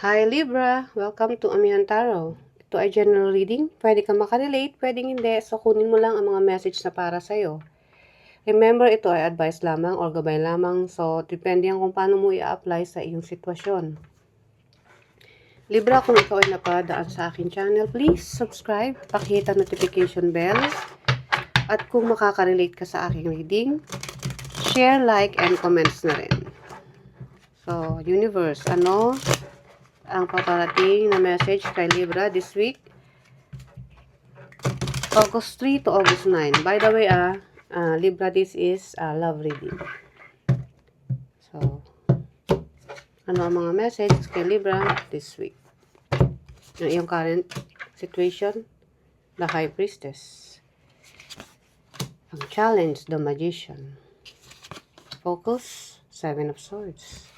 Hi Libra! Welcome to Amihan Tarot. Ito ay general reading. Pwede ka makarelate, pwedeng hindi. So, kunin mo lang ang mga message na para sa'yo. Remember, ito ay advice lamang or gabay lamang. So, depende yan kung paano mo i-apply sa iyong sitwasyon. Libra, kung ikaw ay napadaan sa akin channel, please subscribe, pakita notification bell. At kung makaka-relate ka sa aking reading, share, like, and comments na rin. So, universe, ano ang paparating na message kay Libra this week? August 3 to August 9. By the way, Libra, this is love reading. So, ano ang mga message kay Libra this week? Ang iyong current situation, the High Priestess. Ang challenge, the Magician. Focus, Seven of Swords.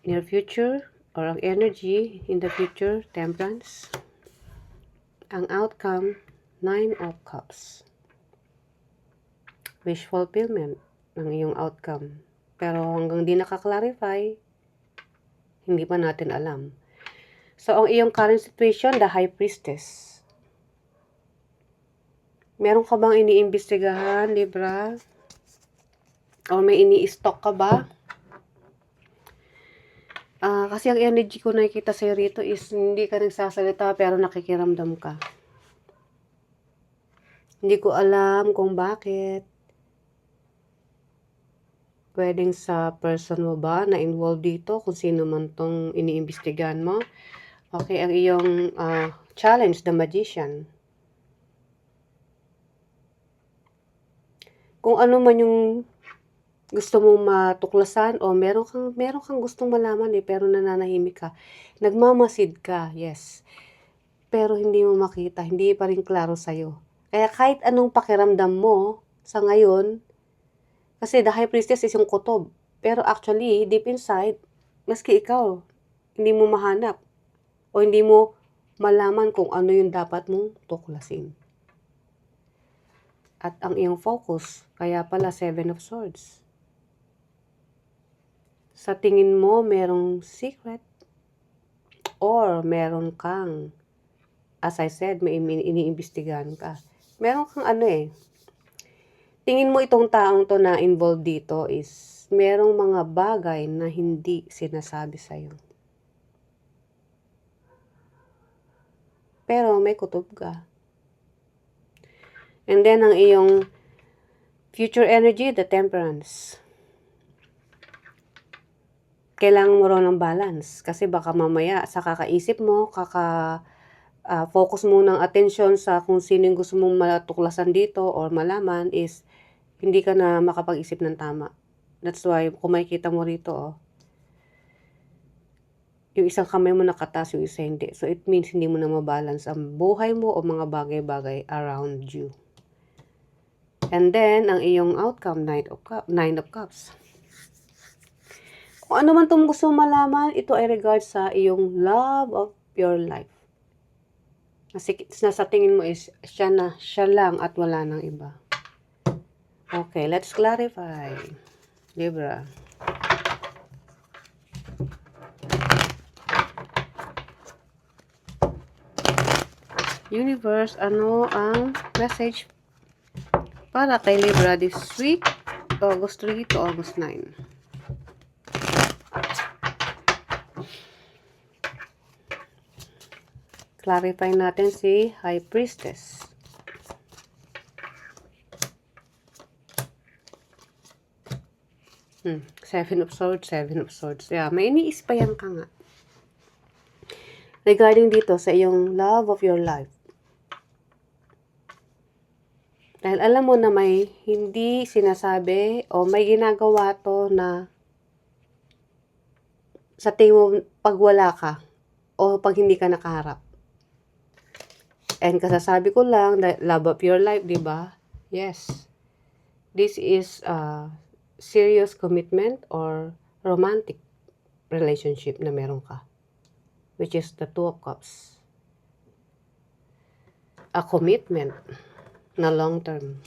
Near future, or ang energy in the future, Temperance. Ang outcome, Nine of Cups. Wish fulfillment ng iyong outcome. Pero hanggang di nakaklarify, hindi pa natin alam. So, ang iyong current situation, the High Priestess. Meron ka bang iniimbestigahan, Libra? O may ini-stock ka ba? Kasi ang energy ko nakikita sa'yo rito is hindi ka nagsasalita pero nakikiramdam ka. Hindi ko alam kung bakit. Pwedeng sa person mo ba na involved dito, kung sino man tong iniimbestigahan mo. Okay, ang iyong challenge, the Magician. Kung ano man yung gusto mong matuklasan o meron kang gustong malaman pero nananahimik ka. Nagmamasid ka, yes. Pero hindi mo makita, hindi pa rin klaro sa'yo. Kaya kahit anong pakiramdam mo sa ngayon, kasi the High Priestess is yung kutob. Pero actually, deep inside, maski ikaw, hindi mo mahanap o hindi mo malaman kung ano yung dapat mong tuklasin. At ang iyong focus, kaya pala Seven of Swords. Sa tingin mo, merong secret or meron kang, as I said, may iniimbestigahan ka. Meron kang tingin mo itong taong to na involved dito is merong mga bagay na hindi sinasabi sa'yo. Pero may kutob ka. And then, ang iyong future energy, the Temperance. Kailangan mo rin ng balance. Kasi baka mamaya sa kakaisip mo, focus mo ng attention sa kung sino yung gusto mong matuklasan dito or malaman is hindi ka na makapag-isip ng tama. That's why, kung makikita mo rito, yung isang kamay mo nakataas, yung isa hindi. So, it means hindi mo na mabalance ang buhay mo o mga bagay-bagay around you. And then, ang iyong outcome, Nine of Cups. Kung ano man itong gusto malaman, ito ay regard sa iyong love of your life. Nasa tingin mo is siya lang at wala nang iba. Okay, let's clarify. Libra. Universe, ano ang message para kay Libra this week, August 3 to August 9? Clarify natin si High Priestess. Seven of Swords, Seven of Swords. Yeah, may iniispayan ka nga. Regarding dito sa iyong love of your life. Dahil alam mo na may hindi sinasabi o may ginagawa to na sa tingin mo pag wala ka o pag hindi ka nakaharap. And kasasabi ko lang, love of your life, di ba? Yes. This is a serious commitment or romantic relationship na meron ka. Which is the Two of Cups. A commitment na long term.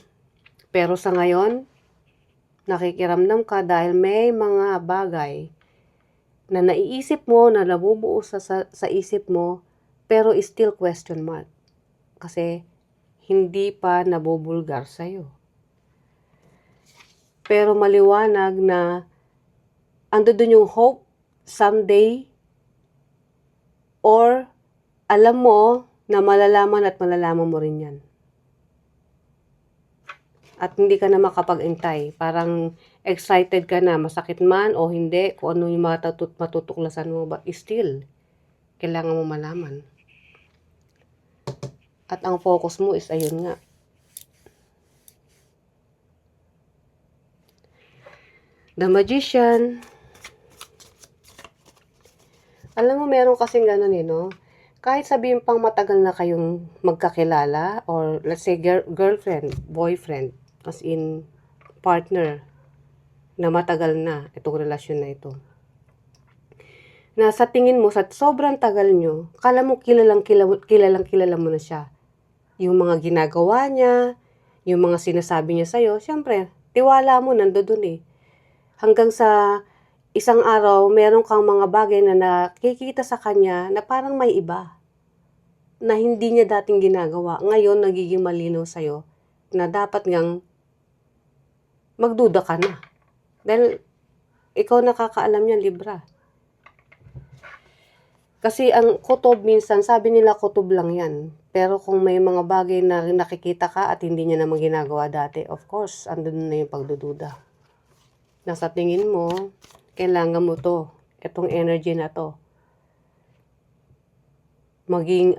Pero sa ngayon, Nakikiramdam ka dahil may mga bagay na naiisip mo, na nabubuo sa isip mo, pero still question mark. Kasi hindi pa nabubulgar sa'yo. Pero maliwanag na ando dun yung hope someday, or alam mo na malalaman at malalaman mo rin yan. At hindi ka na makapag-intay. Parang excited ka na, masakit man o hindi, kung ano yung matutuklasan mo, but still, kailangan mo malaman. At ang focus mo is ayun nga. The Magician. Alam mo, meron kasing gano'n no? Kahit sabihin pang matagal na kayong magkakilala, or let's say girlfriend, boyfriend, as in partner, na matagal na itong relasyon na ito. Na sa tingin mo, sa sobrang tagal nyo, kala mo kilalang kilala mo na siya. Yung mga ginagawa niya, yung mga sinasabi niya sa'yo, syempre, tiwala mo nandoon eh. Hanggang sa isang araw, meron kang mga bagay na nakikita sa kanya na parang may iba. Na hindi niya dating ginagawa. Ngayon, nagiging malinaw sa'yo na dapat ngang magduda ka na. Dahil ikaw nakakaalam niyan, Libra. Kasi ang kutob minsan, sabi nila kutob lang yan. Pero kung may mga bagay na nakikita ka at hindi niya naman ginagawa dati, of course, andun na yung pagdududa. Nasa tingin mo, kailangan mo to, itong energy na to. Maging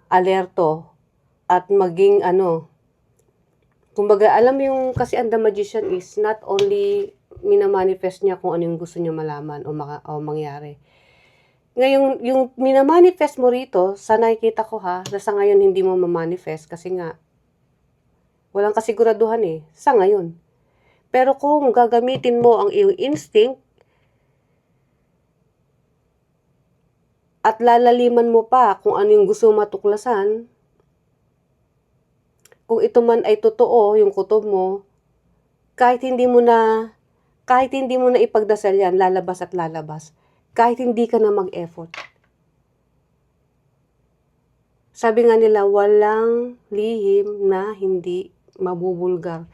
alerto at maging kumbaga, alam yung, kasi ang The Magician is not only minamanifest niya kung ano yung gusto niya malaman o mangyari. Ngayon, yung minamanifest mo rito, sa nakikita ko na sa ngayon hindi mo mamanifest kasi nga, walang kasiguraduhan sa ngayon. Pero kung gagamitin mo ang iyong instinct, at lalaliman mo pa kung ano yung gusto matuklasan, kung ito man ay totoo, yung kutob mo, kahit hindi mo na ipagdasal yan, lalabas at lalabas. Kahit hindi ka na mag-effort. Sabi nga nila, walang lihim na hindi mabubulgar.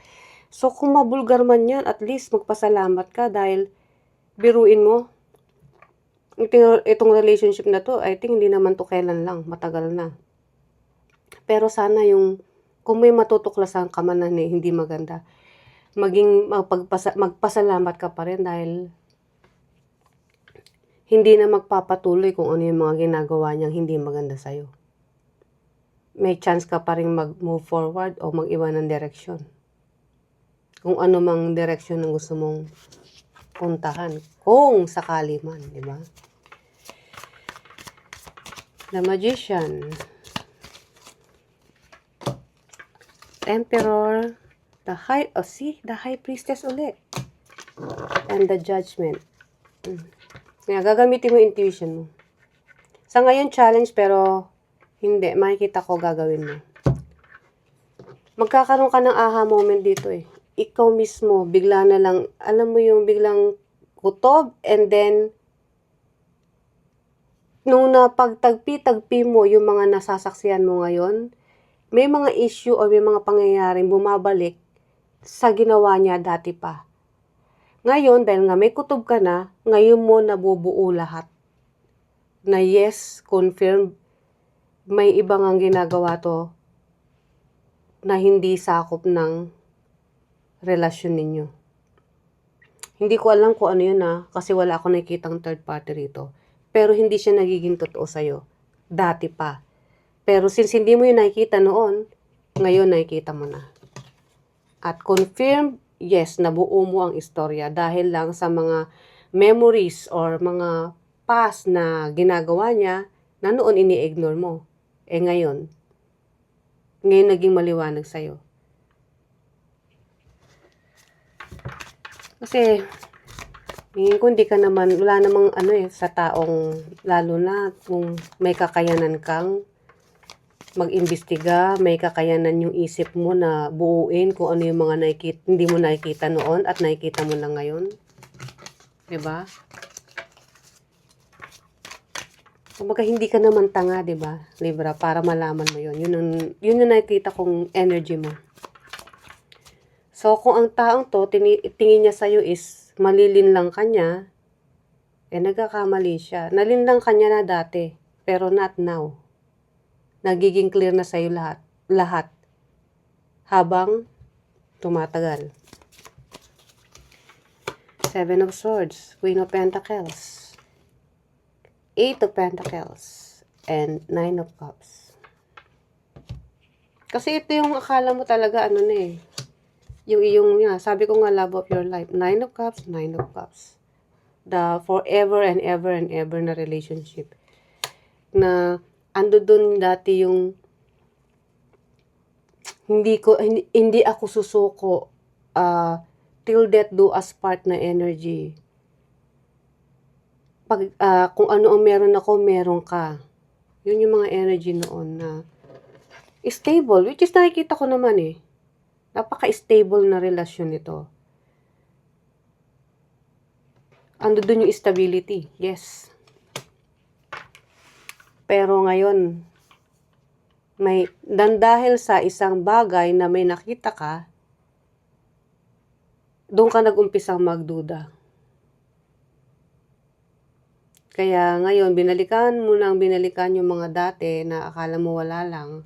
So, kung mabulgar man yan, at least magpasalamat ka dahil biruin mo. Itong relationship na to, I think hindi naman to kailan lang, matagal na. Pero sana kung may matutuklasan ka man na hindi maganda, magpasalamat ka pa rin dahil hindi na magpapatuloy kung ano yung mga ginagawa niyang hindi maganda sa'yo. May chance ka pa rin mag-move forward o mag-iwan ng direksyon. Kung ano mang direksyon ang gusto mong puntahan. Kung sakali man, di ba? The Magician. Emperor. The High Priestess ulit. And the Judgment. Kaya gagamitin mo intuition mo. Sa ngayon, challenge, pero hindi. Makikita ko gagawin mo. Magkakaroon ka ng aha moment dito Ikaw mismo, bigla na lang, alam mo yung biglang kutob, and then, nung napagtagpi-tagpi mo yung mga nasasaksihan mo ngayon, may mga issue o may mga pangyayaring bumabalik sa ginawa niya dati pa. Ngayon, dahil nga may kutob ka na, ngayon mo nabubuo lahat. Na yes, confirm, may ibang ang ginagawa to na hindi sakop ng relasyon ninyo. Hindi ko alam kung ano yun kasi wala akong nakikitang third party rito. Pero hindi siya nagiging totoo sa'yo. Dati pa. Pero since hindi mo yun nakikita noon, ngayon nakikita mo na. At confirm, yes, nabuo mo ang istorya dahil lang sa mga memories or mga past na ginagawa niya na noon ini-ignore mo. Ngayon naging maliwanag sa'yo. Kasi, kung di ka naman, wala namang sa taong, lalo na kung may kakayanan kang mag-imbestiga, may kakayanan yung isip mo na buuin kung ano yung mga hindi mo nakikita noon at nakikita mo na ngayon. 'Di ba? Kumbaga hindi ka naman tanga, 'di ba? Libra, para malaman mo 'yon. Yun yung nakikita kong energy mo. So kung ang taong to tingin niya sa is malilin lang kanya, nagkakamali siya. Nalinlang kanya na dati, pero not now. Nagiging clear na sa'yo lahat habang tumatagal. 7 of Swords, Queen of Pentacles, 8 of Pentacles, and 9 of Cups. Kasi ito yung akala mo talaga yung sabi ko nga, love of your life. 9 of Cups, 9 of Cups. The forever and ever and ever na relationship. Na ando dun dati yung hindi ako susuko till death do us part na energy. Kung ano ang meron ako, meron ka. Yun yung mga energy noon na stable, which is nakikita ko naman napaka-stable na relasyon nito. Ando dun yung stability, yes. Pero ngayon, dahil sa isang bagay na may nakita ka, doon ka nag-umpisang magduda. Kaya ngayon, binalikan yung mga dati na akala mo wala lang.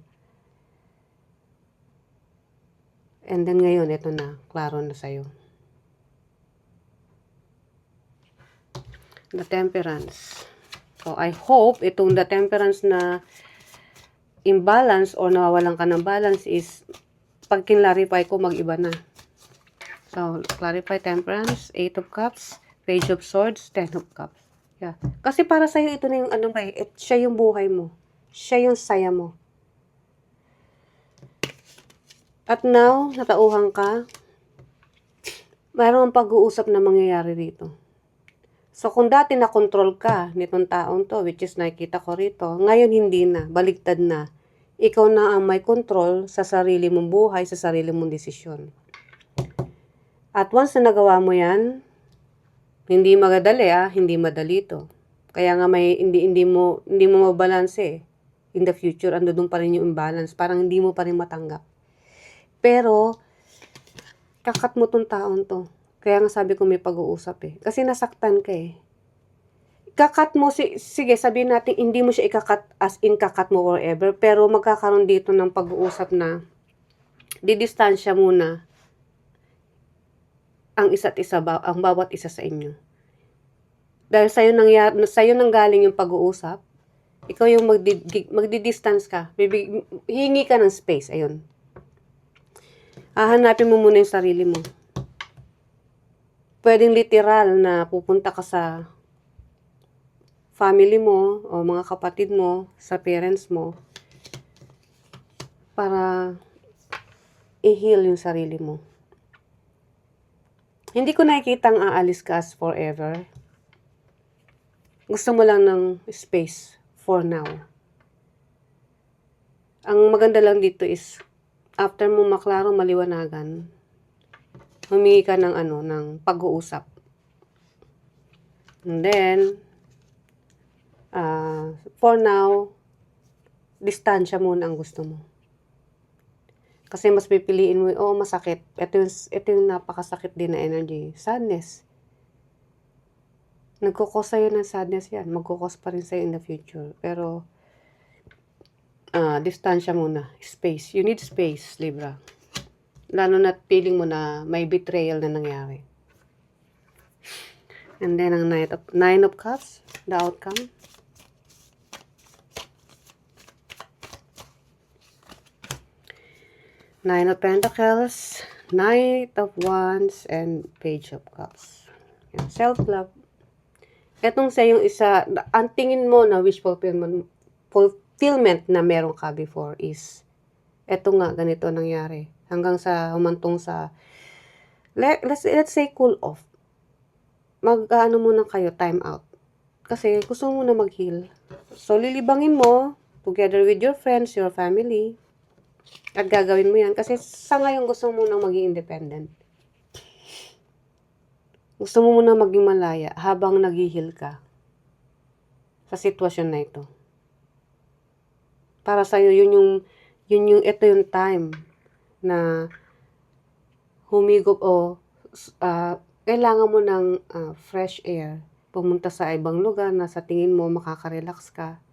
And then ngayon, ito na, klaro na sa'yo. The Temperance. So, I hope itong the Temperance na imbalance or nawawalan ka ng balance is pag kinlarify ko, mag-iba na. So, clarify Temperance, 8 of Cups, Page of Swords, 10 of Cups. Yeah. Kasi para sa'yo, ito na yung siya yung buhay mo. Siya yung saya mo. At now, natauhan ka, mayroong pag-uusap na mangyayari dito. So, kung dati na-control ka nitong taong to, which is nakikita ko rito, ngayon hindi na, baligtad na. Ikaw na ang may control sa sarili mong buhay, sa sarili mong desisyon. At once na nagawa mo yan, hindi magadali hindi madali to. Kaya nga hindi mo mabalanse in the future, ando doon pa rin yung imbalance, parang hindi mo pa rin matanggap. Pero, kakat mo tong taong to. Kaya nga sabi ko may pag-uusap kasi nasaktan ka Kakat mo, sige sabihin natin, hindi mo siya ikakat as in kakat mo forever, pero magkakaroon dito ng pag-uusap na didistansya muna ang isa't isa, ang bawat isa sa inyo. Dahil sa'yo nanggaling yung pag-uusap, ikaw yung magdi-distance ka, hingi ka ng space, ayun. Hahanapin mo muna yung sarili mo. Pwedeng literal na pupunta ka sa family mo o mga kapatid mo, sa parents mo, para i-heal yung sarili mo. Hindi ko nakikitang aalis ka as forever. Gusto mo lang ng space for now. Ang maganda lang dito is, after mo maklaro, maliwanagan, humingi ka ng pag-uusap. And then, for now, distansya muna ang gusto mo. Kasi mas pipiliin mo, masakit. Ito yung napakasakit din na energy. Sadness. Nagkukos sa'yo ng sadness yan. Magkukos pa rin sa'yo in the future. Pero, distansya muna. Space. You need space, Libra. Lalo na feeling mo na may betrayal na nangyari. And then, ang 9 of Cups, the outcome. Nine of Pentacles, Knight of Wands, and Page of Cups. Self-love. Etong sa yung isa, ang tingin mo na wish fulfillment na meron ka before is, eto nga, ganito nangyari. Hanggang sa humantong sa, let's say cool off. Muna kayo, time out. Kasi gusto mo na mag-heal. So, lilibangin mo, together with your friends, your family. At gagawin mo yan kasi sa ngayon gusto mo nang maging independent. Gusto mo muna maging malaya habang nag-heal ka sa sitwasyon na ito. Para sa'yo, ito yung time na humigop o kailangan mo ng fresh air. Pumunta sa ibang lugar na sa tingin mo makaka-relax ka.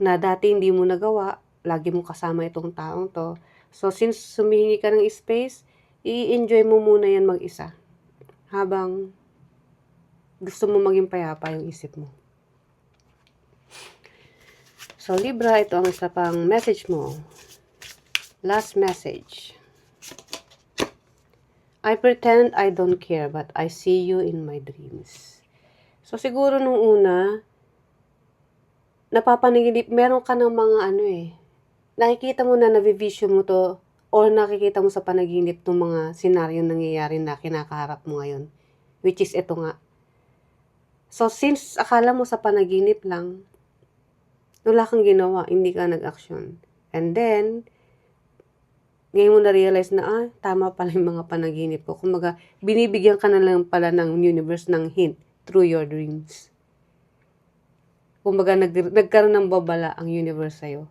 Na dati hindi mo nagawa, lagi mo kasama itong taong to. So, since sumihingi ka ng space, i-enjoy mo muna yan mag-isa. Habang gusto mo maging payapa yung isip mo. So, Libra, ito ang isa pang message mo. Last message. I pretend I don't care, but I see you in my dreams. So, siguro nung una, napapanaginip, meron ka ng mga nakikita mo na navivision mo to, or nakikita mo sa panaginip ng mga senaryo nangyayari na kinakaharap mo ngayon. Which is ito nga. So, since akala mo sa panaginip lang, wala kang ginawa, hindi ka nag-action. And then, ngayon mo na-realize na, tama pala yung mga panaginip ko. Kumbaga, binibigyan ka na lang pala ng universe ng hint through your dreams. Kumbaga, nagkaroon ng babala ang universe sa'yo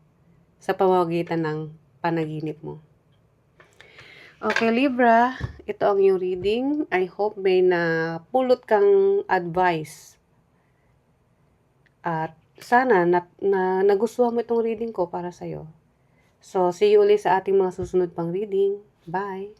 sa pamamagitan ng panaginip mo. Okay, Libra, ito ang yung reading. I hope may napulot kang advice. At sana nagustuhan mo itong reading ko para sa'yo. So, see you ulit sa ating mga susunod pang reading. Bye!